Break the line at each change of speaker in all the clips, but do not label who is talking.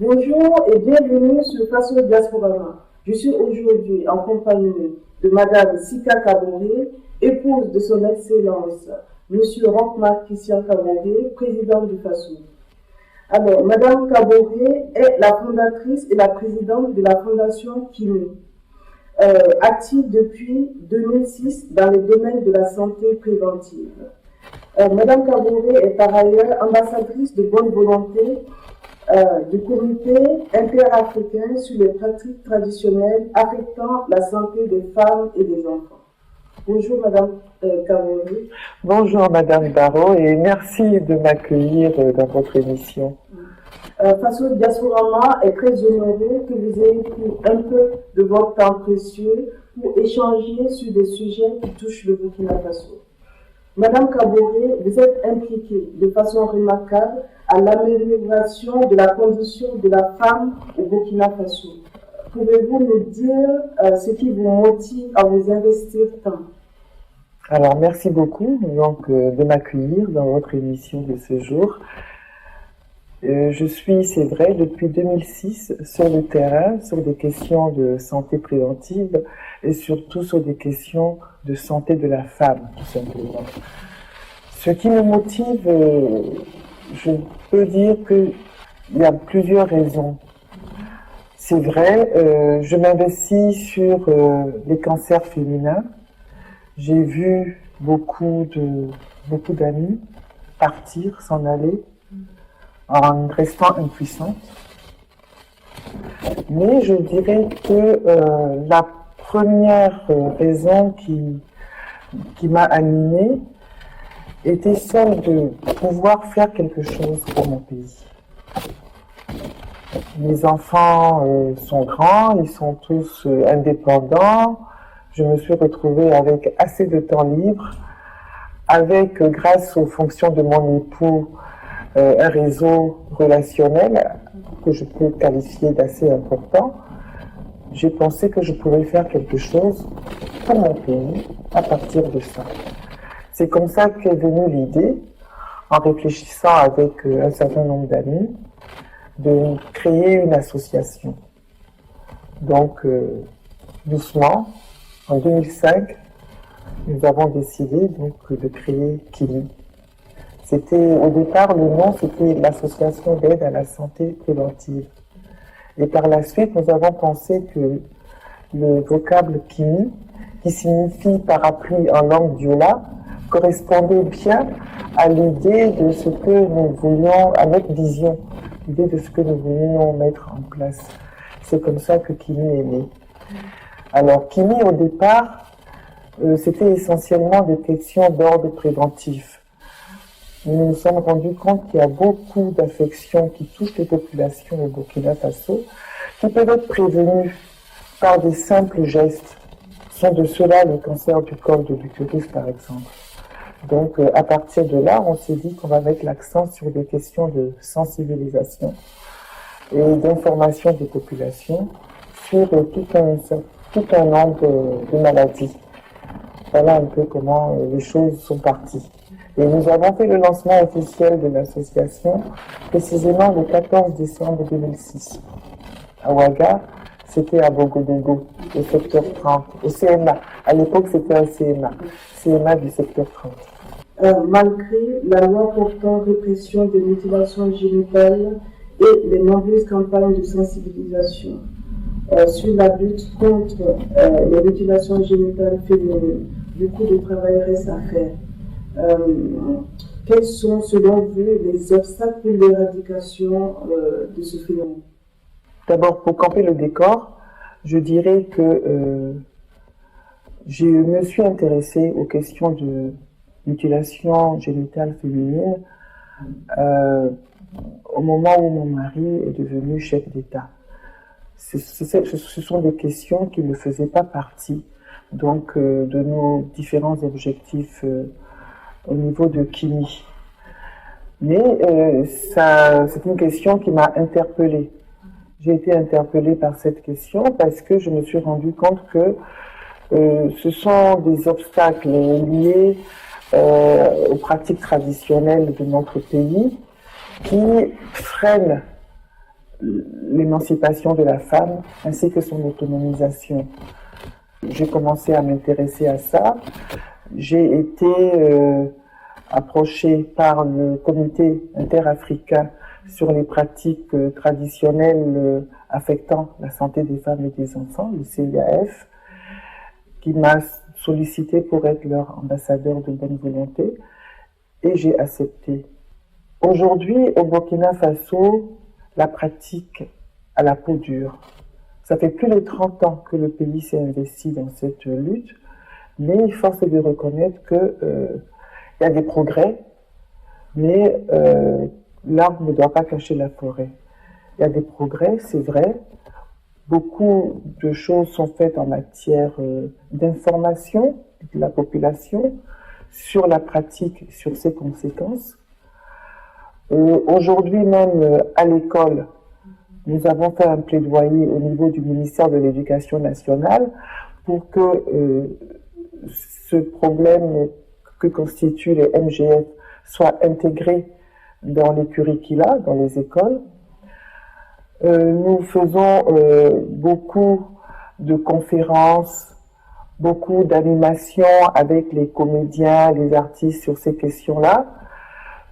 Bonjour et bienvenue sur Faso Diasporama. Je suis aujourd'hui en compagnie de Madame Sika Kaboré, épouse de son Excellence, Monsieur Roch-Marc Christian Kaboré, président du Faso. Alors, Madame Kaboré est la fondatrice et la présidente de la Fondation Kimi, active depuis 2006 dans le domaine de la santé préventive. Madame Kaboré est par ailleurs ambassadrice de bonne volonté du comité interafricain sur les pratiques traditionnelles affectant la santé des femmes et des enfants. Bonjour Madame Kaboré.
Bonjour Madame Barrault et merci de m'accueillir dans votre émission.
Faso Diasporama est très honoré que vous ayez pris un peu de votre temps précieux pour échanger sur des sujets qui touchent le Burkina Faso. Madame Kaboré, vous êtes impliquée de façon remarquable à l'amélioration de la condition de la femme au Burkina Faso. Pouvez-vous nous dire ce qui vous motive à vous investir tant?
Alors, merci beaucoup de m'accueillir dans votre émission de ce jour. Je suis, c'est vrai, depuis 2006 sur le terrain, sur des questions de santé préventive et surtout sur des questions de santé de la femme, tout simplement. Ce qui me motive, je peux dire qu'il y a plusieurs raisons. C'est vrai, je m'investis sur les cancers féminins. J'ai vu beaucoup d'amis partir, s'en aller, en restant impuissante. Mais je dirais que la première raison qui m'a animée était celle de pouvoir faire quelque chose pour mon pays. Mes enfants sont grands, ils sont tous indépendants. Je me suis retrouvée avec assez de temps libre, avec, grâce aux fonctions de mon époux, un réseau relationnel que je peux qualifier d'assez important. J'ai pensé que je pourrais faire quelque chose pour mon pays à partir de ça. C'est comme ça qu'est venue l'idée, en réfléchissant avec un certain nombre d'amis, de créer une association. Donc, doucement, en 2005, nous avons décidé donc de créer Kimi. C'était, au départ, le nom, c'était l'Association d'aide à la santé préventive. Et par la suite, nous avons pensé que le vocable Kimi, qui signifie parapluie en langue diola, correspondait bien à l'idée de ce que nous voulions, à notre vision, l'idée de ce que nous voulions mettre en place. C'est comme ça que Kimi est né. Alors, Kimi, au départ, c'était essentiellement des questions d'ordre préventif. Nous nous sommes rendus compte qu'il y a beaucoup d'affections qui touchent les populations au Burkina Faso, qui peuvent être prévenues par des simples gestes. Sont de ceux-là le cancer du col de l'utérus, par exemple. Donc, à partir de là, on s'est dit qu'on va mettre l'accent sur des questions de sensibilisation et d'information des populations sur tout un nombre de maladies. Voilà un peu comment les choses sont parties. Et nous avons fait le lancement officiel de l'association précisément le 14 décembre 2006. À Ouaga, c'était à Bogodogo, au secteur 30, au CMA. À l'époque, c'était un CMA du secteur 30.
Malgré la loi portant répression des mutilations génitales et les nombreuses campagnes de sensibilisation sur la lutte contre les mutilations génitales féminines, beaucoup de travail reste à faire. Quels sont, selon vous, les obstacles pour l'éradication de ce phénomène?
D'abord, pour camper le décor, je dirais que je me suis intéressée aux questions de mutilation génitale féminine au moment où mon mari est devenu chef d'État. Ce sont des questions qui ne faisaient pas partie donc, de nos différents objectifs au niveau de Kimi. Mais c'est une question qui m'a interpellée. J'ai été interpellée par cette question parce que je me suis rendu compte que ce sont des obstacles liés aux pratiques traditionnelles de notre pays qui freinent l'émancipation de la femme ainsi que son autonomisation. J'ai commencé à m'intéresser à ça. J'ai été approchée par le comité interafricain sur les pratiques traditionnelles affectant la santé des femmes et des enfants, le CIAF, qui m'a sollicité pour être leur ambassadeur de bonne volonté, et j'ai accepté. Aujourd'hui, au Burkina Faso, la pratique à la peau dure. Ça fait plus de 30 ans que le pays s'est investi dans cette lutte, mais force est de reconnaître qu'il y a des progrès, mais l'arbre ne doit pas cacher la forêt. Il y a des progrès, c'est vrai. Beaucoup de choses sont faites en matière d'information de la population sur la pratique, sur ses conséquences. Aujourd'hui même, à l'école, nous avons fait un plaidoyer au niveau du ministère de l'Éducation nationale pour que ce problème que constituent les MGF soit intégré dans les curricula, dans les écoles. Nous faisons beaucoup de conférences, beaucoup d'animations avec les comédiens, les artistes sur ces questions-là.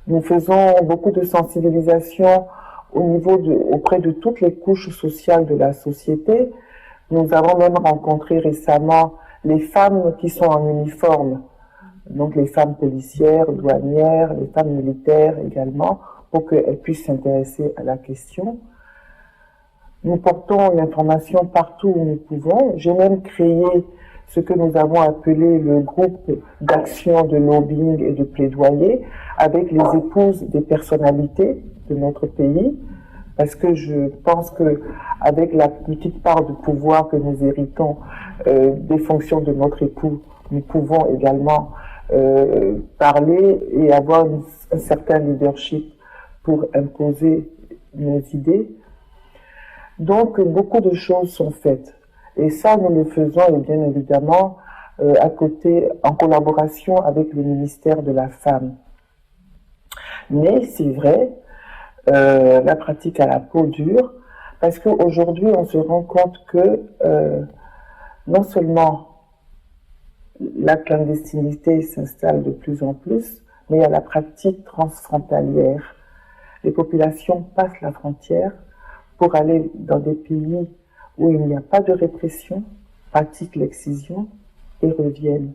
Nous faisons beaucoup de sensibilisation auprès de toutes les couches sociales de la société. Nous avons même rencontré récemment les femmes qui sont en uniforme, donc les femmes policières, douanières, les femmes militaires également, pour qu'elles puissent s'intéresser à la question. Nous portons l'information partout où nous pouvons. J'ai même créé ce que nous avons appelé le groupe d'action de lobbying et de plaidoyer avec les épouses des personnalités de notre pays, parce que je pense que avec la petite part de pouvoir que nous héritons des fonctions de notre époux, nous pouvons également parler et avoir un certain leadership pour imposer nos idées. Donc, beaucoup de choses sont faites. Et ça, nous le faisons, et bien évidemment, à côté, en collaboration avec le ministère de la Femme. Mais c'est vrai, la pratique à la peau dure, parce qu'aujourd'hui, on se rend compte que non seulement la clandestinité s'installe de plus en plus, mais il y a la pratique transfrontalière. Les populations passent la frontière pour aller dans des pays où il n'y a pas de répression, pratiquent l'excision et reviennent.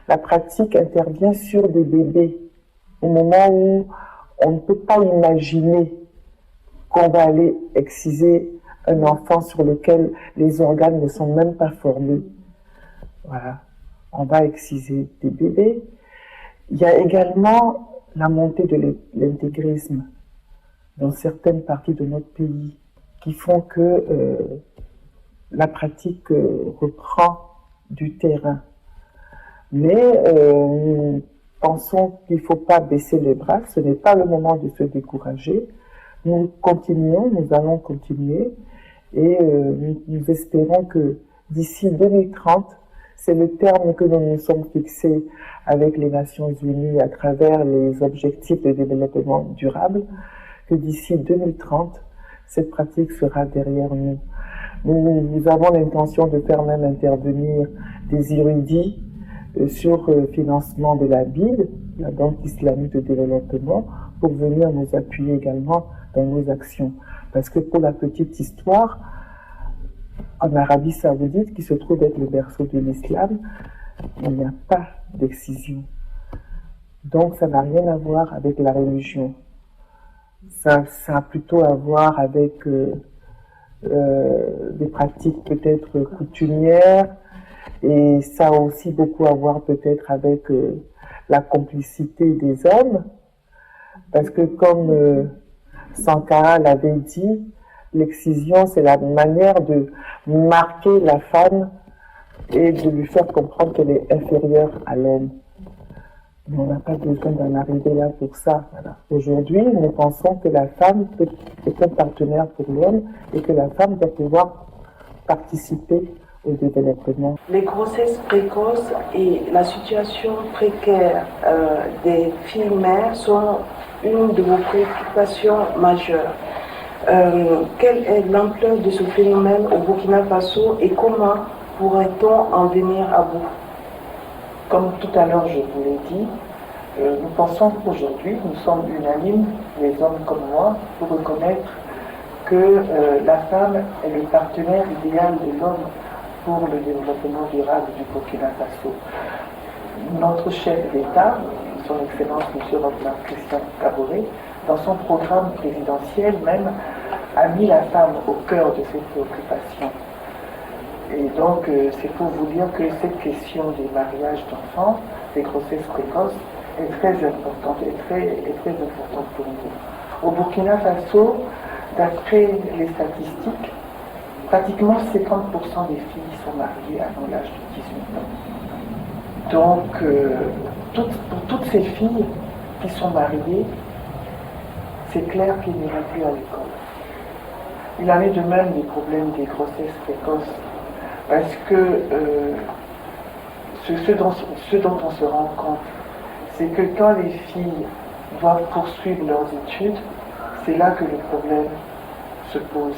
La pratique intervient sur des bébés au moment où on ne peut pas imaginer qu'on va aller exciser un enfant sur lequel les organes ne sont même pas formés. Voilà, on va exciser des bébés. Il y a également la montée de l'intégrisme dans certaines parties de notre pays qui font que la pratique reprend du terrain. Mais nous pensons qu'il ne faut pas baisser les bras, ce n'est pas le moment de se décourager. Nous continuons, nous allons continuer et nous espérons que d'ici 2030, c'est le terme que nous nous sommes fixés avec les Nations Unies à travers les objectifs de développement durable, que d'ici 2030, cette pratique sera derrière nous. Nous avons l'intention de faire même intervenir des érudits sur le financement de la BID, la Banque islamique de développement, pour venir nous appuyer également dans nos actions. Parce que pour la petite histoire, en Arabie Saoudite, qui se trouve être le berceau de l'islam, il n'y a pas d'excision. Donc ça n'a rien à voir avec la religion. Ça a plutôt à voir avec des pratiques peut-être coutumières, et ça a aussi beaucoup à voir peut-être avec la complicité des hommes, parce que comme Sankara l'avait dit, l'excision c'est la manière de marquer la femme et de lui faire comprendre qu'elle est inférieure à l'homme. Mais on n'a pas besoin d'en arriver là pour ça. Voilà. Aujourd'hui, nous pensons que la femme est un partenaire pour l'homme et que la femme doit pouvoir participer au développement.
Les grossesses précoces et la situation précaire des filles mères sont une de vos préoccupations majeures. Quelle est l'ampleur de ce phénomène au Burkina Faso et comment pourrait-on en venir à bout?
Comme tout à l'heure je vous l'ai dit, nous pensons qu'aujourd'hui nous sommes unanimes, les hommes comme moi, pour reconnaître que la femme est le partenaire idéal de l'homme pour le développement durable du Burkina Faso. Notre chef d'État, son Excellence M. Roch-Marc Christian Kaboré, dans son programme présidentiel même, a mis la femme au cœur de ses préoccupations. Et donc, c'est pour vous dire que cette question des mariages d'enfants, des grossesses précoces, est très importante, est très importante pour nous. Au Burkina Faso, d'après les statistiques, pratiquement 50% des filles sont mariées avant l'âge de 18 ans. Donc, pour toutes ces filles qui sont mariées, c'est clair qu'elles n'iront plus à l'école. Il en est de même des problèmes des grossesses précoces, parce que ce dont on se rend compte, c'est que quand les filles doivent poursuivre leurs études, c'est là que le problème se pose.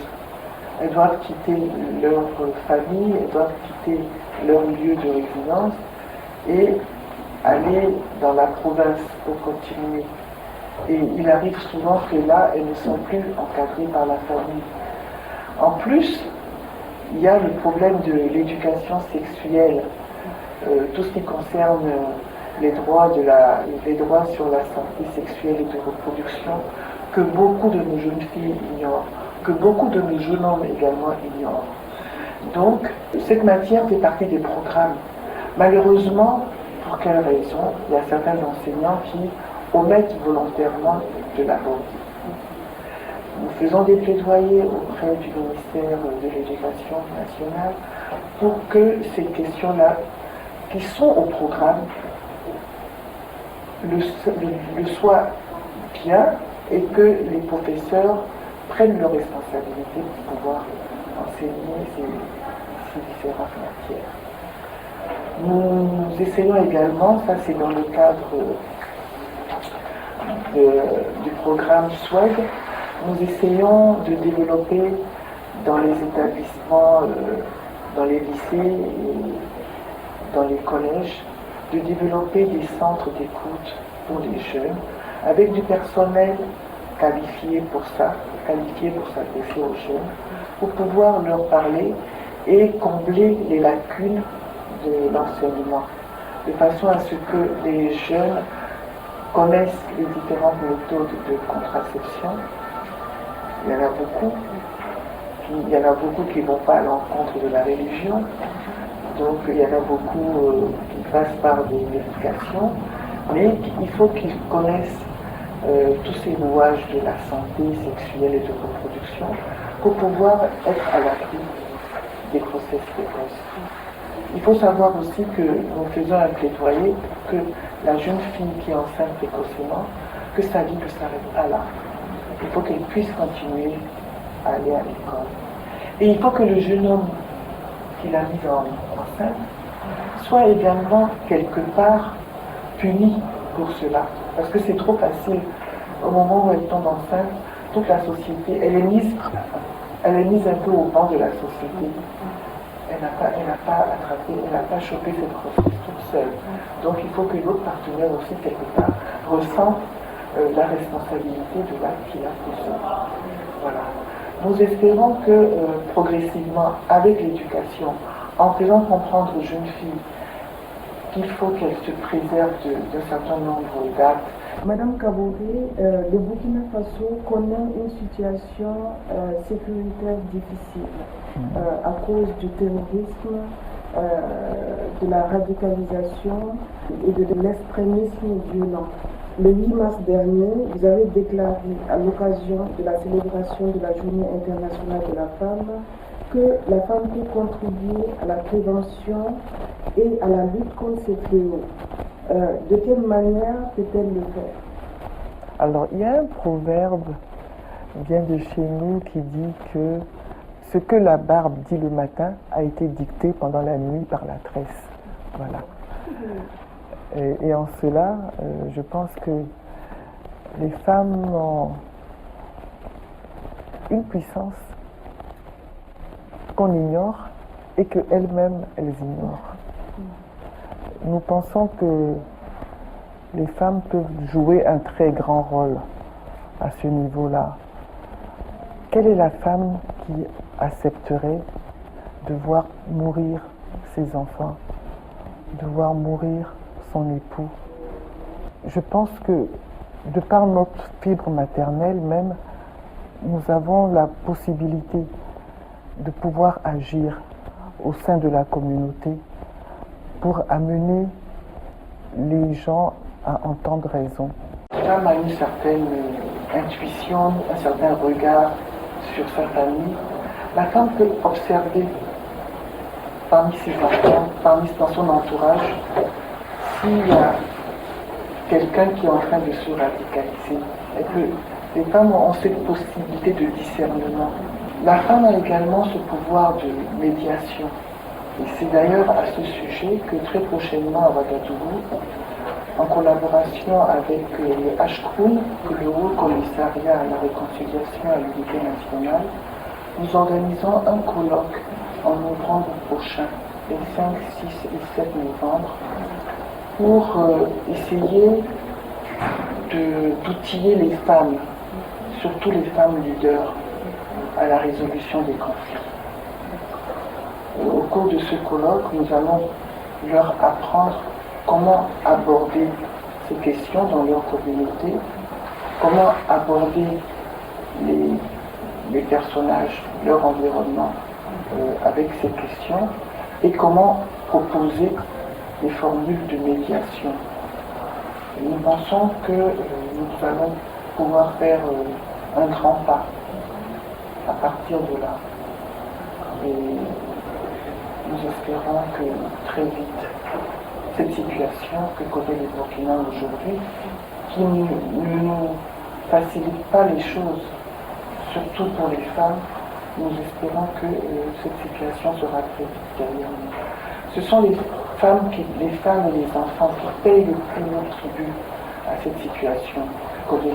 Elles doivent quitter leur famille, elles doivent quitter leur lieu de résidence et aller dans la province pour continuer. Et il arrive souvent que là, elles ne sont plus encadrées par la famille. En plus, il y a le problème de l'éducation sexuelle, tout ce qui concerne les droits sur la santé sexuelle et de reproduction, que beaucoup de nos jeunes filles ignorent, que beaucoup de nos jeunes hommes également ignorent. Donc, cette matière fait partie des programmes. Malheureusement, pour quelle raison, il y a certains enseignants qui omettent volontairement de l'aborder. Nous faisons des plaidoyers auprès du ministère de l'Éducation nationale pour que ces questions-là, qui sont au programme, le soient bien et que les professeurs prennent leurs responsabilités pour pouvoir enseigner ces différentes matières. Nous essayons également, ça c'est dans le cadre du programme SWAG, nous essayons de développer dans les établissements, dans les lycées et dans les collèges, de développer des centres d'écoute pour les jeunes, avec du personnel qualifié pour s'adresser aux jeunes, pour pouvoir leur parler et combler les lacunes de l'enseignement, de façon à ce que les jeunes connaissent les différentes méthodes de contraception. Il y en a beaucoup qui ne vont pas à l'encontre de la religion, donc il y en a beaucoup qui passent par des médications, mais il faut qu'ils connaissent tous ces rouages de la santé sexuelle et de reproduction pour pouvoir être à l'abri des grossesses précoces. Il faut savoir aussi que nous faisons un plaidoyer que la jeune fille qui est enceinte précocement, que sa vie ne s'arrête pas là. Il faut qu'elle puisse continuer à aller à l'école. Et il faut que le jeune homme qui l'a mise enceinte soit également quelque part puni pour cela. Parce que c'est trop facile. Au moment où elle tombe enceinte, toute la société, elle est mise un peu au banc de la société. Elle n'a pas chopé cette grossesse toute seule. Donc il faut que l'autre partenaire aussi, quelque part, ressente la responsabilité de l'acte qu'il a posé. Voilà. Nous espérons que progressivement, avec l'éducation, en faisant comprendre aux jeunes filles qu'il faut qu'elles se préservent d'un certain nombre d'actes.
Madame Kaboré, le Burkina Faso connaît une situation sécuritaire difficile à cause du terrorisme, de la radicalisation et de l'extrémisme violent. Le 8 mars dernier, vous avez déclaré à l'occasion de la célébration de la Journée internationale de la femme que la femme peut contribuer à la prévention et à la lutte contre ces fléaux. De quelle manière peut-elle le faire?
Alors, il y a un proverbe bien de chez nous qui dit que ce que la barbe dit le matin a été dicté pendant la nuit par la tresse. Voilà. Et en cela, je pense que les femmes une puissance qu'on ignore et qu'elles-mêmes, elles ignorent. Nous pensons que les femmes peuvent jouer un très grand rôle à ce niveau-là. Quelle est la femme qui accepterait de voir mourir ses enfants, de voir mourir son époux? Je pense que, de par notre fibre maternelle même, nous avons la possibilité de pouvoir agir au sein de la communauté pour amener les gens à entendre raison. La femme a une certaine intuition, un certain regard sur sa famille. La femme peut observer parmi ses enfants, dans son entourage, s'il y a quelqu'un qui est en train de se radicaliser. Et que les femmes ont cette possibilité de discernement. La femme a également ce pouvoir de médiation. Et c'est d'ailleurs à ce sujet que très prochainement à Ouagadougou, en collaboration avec le HCRUN, le Haut Commissariat à la Réconciliation et à l'Unité nationale, nous organisons un colloque en novembre prochain, les 5, 6 et 7 novembre, pour essayer d'outiller les femmes, surtout les femmes leaders, à la résolution des conflits. Au cours de ce colloque, nous allons leur apprendre comment aborder ces questions dans leur communauté, comment aborder les personnages, leur environnement avec ces questions et comment proposer des formules de médiation. Et nous pensons que nous allons pouvoir faire un grand pas à partir de là. Et nous espérons que très vite, cette situation que connaît le Burkina aujourd'hui, qui ne nous facilite pas les choses, surtout pour les femmes, nous espérons que cette situation sera très vite derrière nous. Ce sont les femmes et les enfants qui payent le plus haut tribut à cette situation que connaît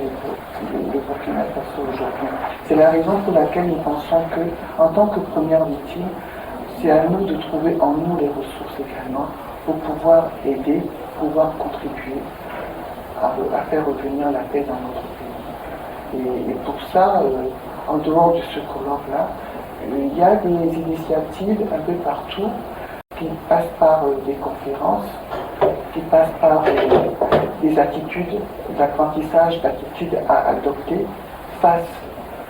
le Burkina Faso aujourd'hui. C'est la raison pour laquelle nous pensons que, en tant que première victime, c'est à nous de trouver en nous les ressources également pour pouvoir aider, pouvoir contribuer à faire revenir la paix dans notre pays. Et pour ça, en dehors de ce colloque-là, il y a des initiatives un peu partout qui passent par des conférences, qui passent par des attitudes, d'apprentissage, d'attitudes à adopter face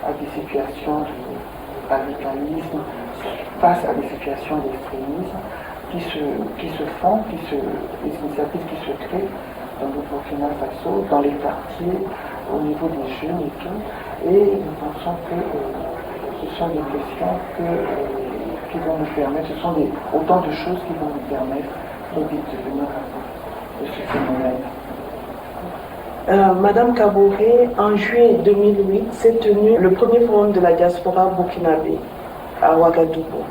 à des situations de radicalisme, face à des situations d'extrémisme qui se font, des initiatives qui se créent dans le Burkina Faso, dans les quartiers, au niveau des jeunes et tout. Et nous pensons que ce sont des questions qui vont nous permettre, ce sont autant de choses qui vont nous permettre très vite de venir à bout de ce phénomène.
Madame Kaboré, en juillet 2008, s'est tenu le premier forum de la diaspora burkinabé à Ouagadougou.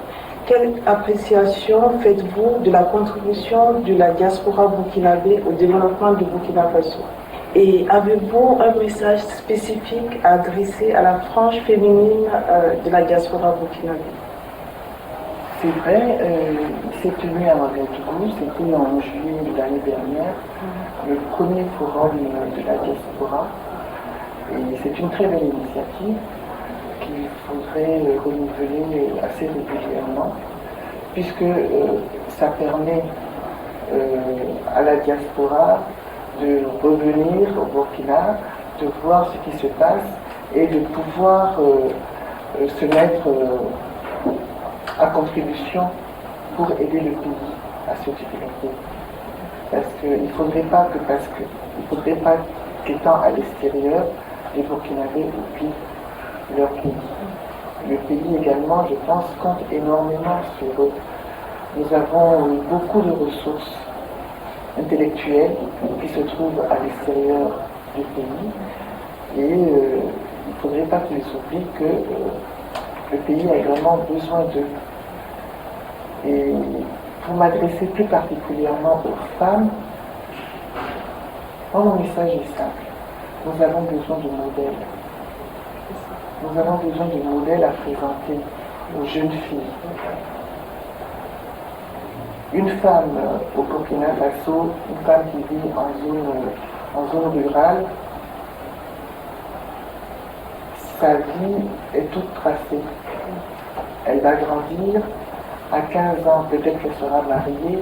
Quelle appréciation faites-vous de la contribution de la diaspora burkinabé au développement du Burkina Faso? Et avez-vous un message spécifique à adresser à la frange féminine de la diaspora burkinabé?
C'est vrai, il s'est tenu à Ouagadougou, c'était en juillet de l'année dernière, le premier forum de la diaspora. Et c'est une très belle initiative qu'il faudrait renouveler assez régulièrement, puisque ça permet à la diaspora de revenir au Burkina, de voir ce qui se passe et de pouvoir se mettre à contribution pour aider le pays à se développer. Parce qu'il ne faudrait pas qu'étant à l'extérieur, les Burkinabés oublient leur pays. Le pays également, je pense, compte énormément sur eux. Nous avons beaucoup de ressources intellectuelles qui se trouvent à l'extérieur du pays et il ne faudrait pas qu'ils oublient que le pays a vraiment besoin d'eux. Et pour m'adresser plus particulièrement aux femmes, mon message est simple. Nous avons besoin de modèles. Nous avons besoin de modèles à présenter aux jeunes filles. Une femme au Burkina Faso, une femme qui vit en zone rurale, sa vie est toute tracée. Elle va grandir, à 15 ans, peut-être qu'elle sera mariée,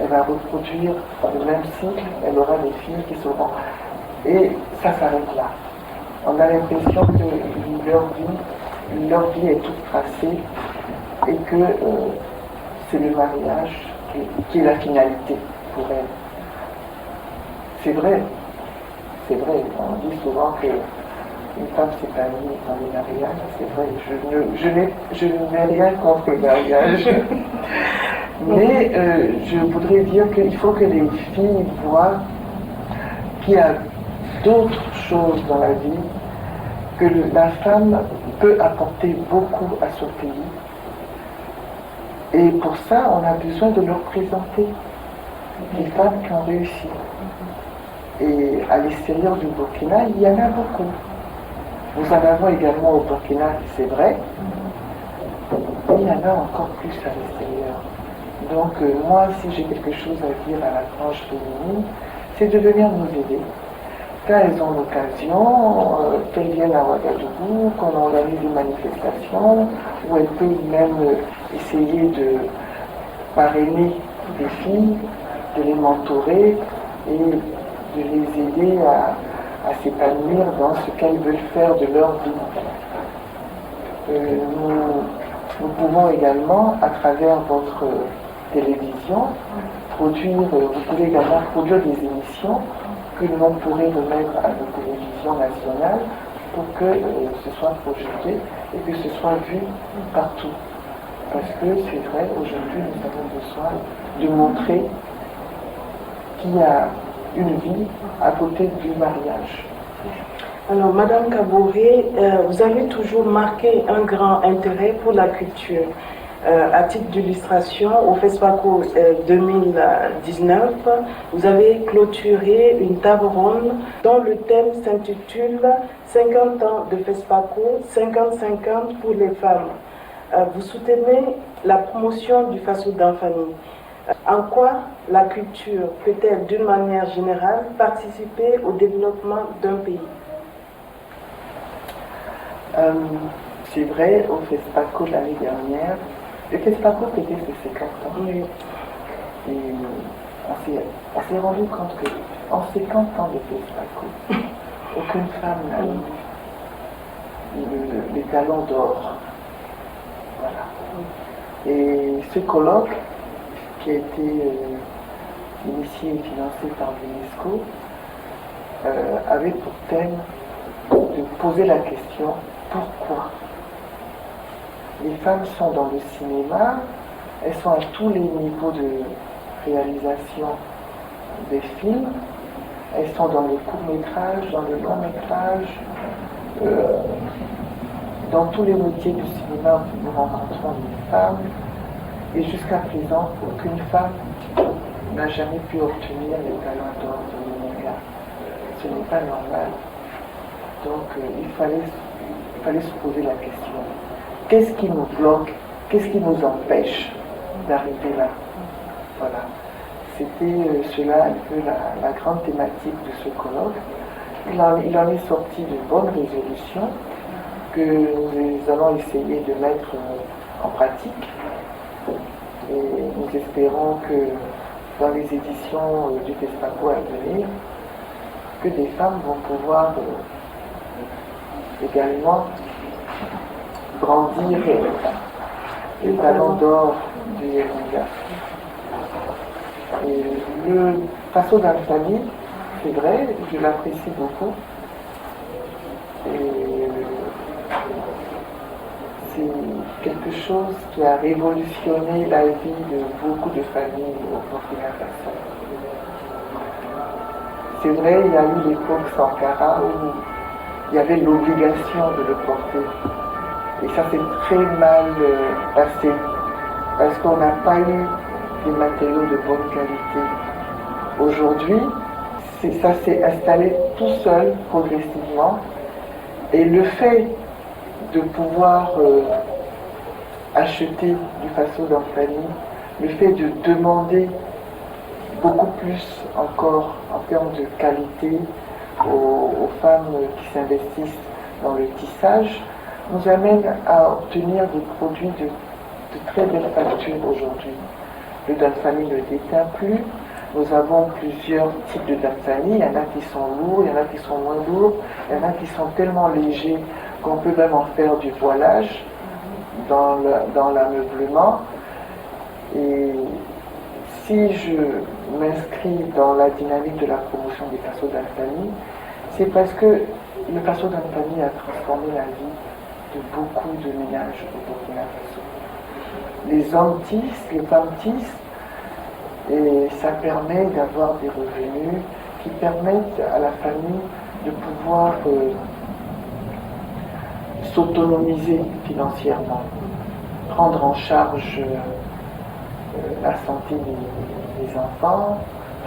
elle va reproduire le même cycle, elle aura des filles qui seront... Et ça s'arrête là. On a l'impression que leur vie est toute tracée et que c'est le mariage qui est la finalité pour elles. C'est vrai, on dit souvent qu'une femme s'épanouit dans le mariage, c'est vrai, je n'ai rien contre le mariage. Mais je voudrais dire qu'il faut que les filles voient qu'il y a d'autres choses dans la vie, que la femme peut apporter beaucoup à son pays. Et pour ça, on a besoin de leur présenter des femmes qui ont réussi. Et à l'extérieur du Burkina, il y en a beaucoup. Nous en avons également au Burkina, c'est vrai, mais il y en a encore plus à l'extérieur. Donc moi, si j'ai quelque chose à dire à la tranche féminine, c'est de venir nous aider. Quand elles ont l'occasion, qu'elles viennent à Ouagadougou, qu'on organise des manifestations, où elles peuvent même essayer de parrainer des filles, de les mentorer et de les aider à s'épanouir dans ce qu'elles veulent faire de leur vie. Nous pouvons également, à travers votre télévision, vous pouvez également produire des émissions que l'on pourrait remettre à la télévision nationale pour que ce soit projeté et que ce soit vu partout. Parce que c'est vrai, aujourd'hui, nous avons besoin de montrer qu'il y a une vie à côté du mariage.
Alors, Madame Kaboré, vous avez toujours marqué un grand intérêt pour la culture. À titre d'illustration, au FESPACO 2019, vous avez clôturé une table ronde dont le thème s'intitule 50 ans de FESPACO, 50-50 pour les femmes. Vous soutenez la promotion du FASO d'Anfani. En quoi la culture peut-elle, d'une manière générale, participer au développement d'un pays?
C'est vrai, au FESPACO l'année dernière, le FESPACO fêtait ses 50 ans.
Oui.
Et on s'est rendu compte qu'en 50 ans de FESPACO, aucune femme n'a eu les talons d'or. Voilà. Et ce colloque, qui a été initié et financé par l'UNESCO, avait pour thème de poser la question pourquoi les femmes sont dans le cinéma, elles sont à tous les niveaux de réalisation des films, elles sont dans le court-métrage, dans le long-métrage, dans tous les métiers du cinéma où nous rencontrons des femmes, et jusqu'à présent, aucune femme n'a jamais pu obtenir les talents d'or de l'Oméga. Ce n'est pas normal. Donc il fallait se poser la question. Qu'est-ce qui nous bloque? Qu'est-ce qui nous empêche d'arriver là? Voilà. C'était cela un peu la grande thématique de ce colloque. Il en est sorti de bonnes résolutions que nous allons essayer de mettre en pratique. Et nous espérons que dans les éditions du FESPACO à venir, que des femmes vont pouvoir également grandir les talents d'or du Yéméga. Et le FASO d'Anfani, c'est vrai, je l'apprécie beaucoup. Et c'est quelque chose qui a révolutionné la vie de beaucoup de familles au Burkina Faso. C'est vrai, il y a eu l'époque Sankara où il y avait l'obligation de le porter. Et ça s'est très mal passé, parce qu'on n'a pas eu des matériaux de bonne qualité. Aujourd'hui, ça s'est installé tout seul, progressivement, et le fait de pouvoir acheter du Faso d'Anfani, le fait de demander beaucoup plus encore en termes de qualité aux femmes qui s'investissent dans le tissage, nous amène à obtenir des produits de très belle facture aujourd'hui. Le Danfani ne déteint plus. Nous avons plusieurs types de Danfani. Il y en a qui sont lourds, il y en a qui sont moins lourds, il y en a qui sont tellement légers qu'on peut même en faire du voilage dans l'ameublement. Et si je m'inscris dans la dynamique de la promotion des Faso d'Anfani, c'est parce que le Faso d'Anfani a transformé la vie de beaucoup de ménages au Burkina Faso. Les hommes tissent, les femmes tissent, et ça permet d'avoir des revenus qui permettent à la famille de pouvoir s'autonomiser financièrement, prendre en charge la santé des enfants,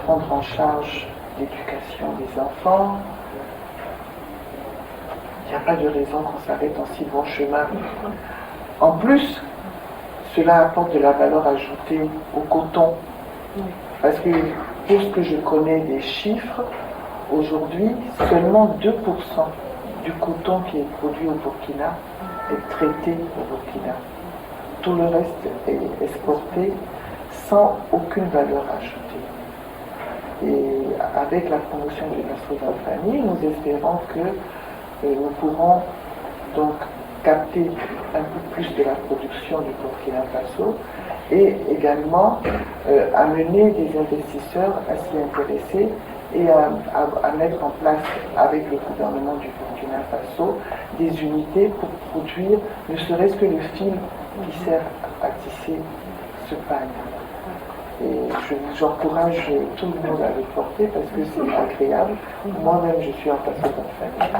prendre en charge l'éducation des enfants. Il n'y a pas de raison qu'on s'arrête en si bon chemin. En plus, cela apporte de la valeur ajoutée au coton. Parce que pour ce que je connais des chiffres, aujourd'hui, seulement 2% du coton qui est produit au Burkina est traité au Burkina. Tout le reste est exporté sans aucune valeur ajoutée. Et avec la promotion de Faso d'Anfani, nous espérons que nous pourrons donc capter un peu plus de la production du Burkina Faso et également amener des investisseurs à s'y intéresser et à mettre en place avec le gouvernement du Burkina Faso des unités pour produire ne serait-ce que le fil qui sert à tisser ce pagne. Et j'encourage tout le monde à le porter parce que c'est agréable. Moi-même, je suis en Faso d'Anfani.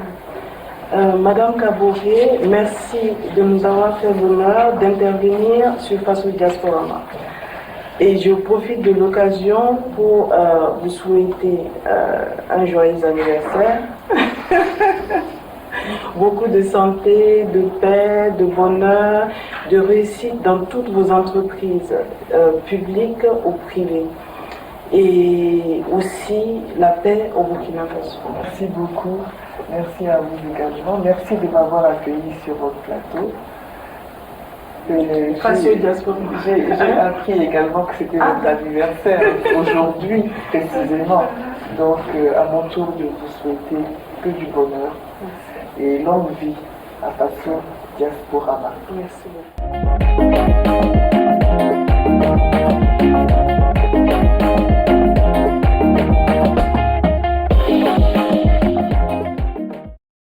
Madame Kaboré, merci de nous avoir fait l'honneur d'intervenir sur Faso Diasporama. Et je profite de l'occasion pour vous souhaiter un joyeux anniversaire. Beaucoup de santé, de paix, de bonheur, de réussite dans toutes vos entreprises, publiques ou privées. Et aussi la paix au Burkina Faso.
Merci beaucoup. Merci à vous également. Merci de m'avoir accueilli sur votre plateau. J'ai appris également que c'était votre anniversaire aujourd'hui, précisément. Donc, à mon tour de vous souhaiter que du bonheur et longue vie à Faso Diasporama.
Merci beaucoup.